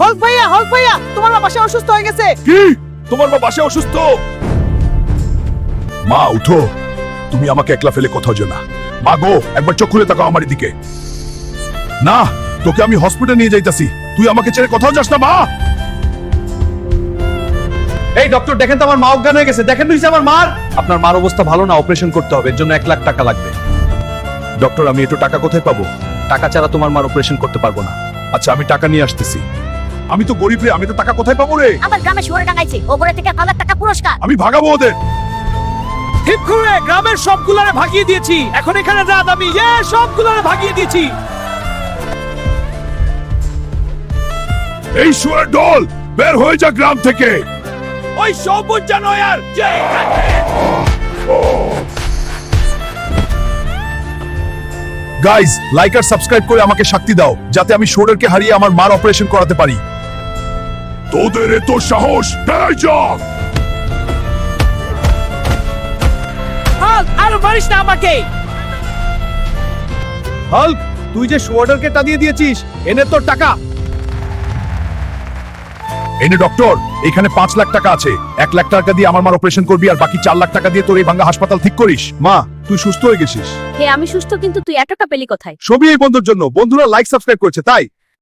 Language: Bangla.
হল্ক ভাইয়া তোমার মা বাসায় অসুস্থ হয়ে গেছে। কি তোমার মা বাসায় অসুস্থ? মা উঠো, তুমি আমাকে একলা ফেলে কোথাও যেও না। মা গো, একবার চোখ খুলে তাকাও আমার দিকে। না, তোকে আমি হসপিটাল নিয়ে যাইতাছি, তুই আমাকে ছেড়ে কোথাও যাস না মা। এই ডক্টর দেখেন তো, আমার মা অজ্ঞান হয়ে গেছে, দেখেন তো আমার মার। আপনার মার অবস্থা ভালো না, অপারেশন করতে হবে, এর জন্য 1 লাখ টাকা লাগবে। ডক্টর, আমি একটু টাকা কোথায় পাবো? টাকা ছাড়া তোমার মার অপারেশন করতে পারবো না। আচ্ছা, আমি টাকা নিয়ে আসতেছি। আমি তো গরিব রে, আমি তো টাকা কোথায় পাবো রে? আমার গ্রামে শুয়োরে টাঙাইছে, ওপরে থেকে 5 লাখ টাকা পুরস্কার। আমি ভাগাবো ওদের। ঠিক করে গ্রামের সবগুলারে ভাগিয়ে দিয়েছি, এখন এখানে রাত আমি সবগুলারে ভাগিয়ে দিয়েছি। এই শুয়ার দল বের হয়ে যা গ্রাম থেকে। ওই সবুজ জানোয়ার গাইজ, লাইক আর সাবস্ক্রাইব করে আমাকে শক্তি দাও, যাতে আমি শোরেরকে হারিয়ে আমার মার অপারেশন করাতে পারি। তোদের এত সাহস, বের যা। হাল্ক, আর মারিস না আমাকে। হাল্ক, তুই যে শোয়ার্ডারকে টানিয়ে দিয়েছিস, এনে তোর টাকা। এনে ডক্টর, এখানে 5 লাখ টাকা আছে। 1 লাখ টাকা দিয়ে আমার মার অপারেশন করবি, আর বাকি 4 লাখ টাকা দিয়ে তোর এই ভাঙ্গা হাসপাতাল ঠিক করিস। মা, তুই সুস্থ হয়ে গেছিস। হে, আমি সুস্থ, কিন্তু তুই এতটা পেলি কোথায়? সবই এই বন্ধুর জন্য। বন্ধুরা লাইক সাবস্ক্রাইব করছে তাই।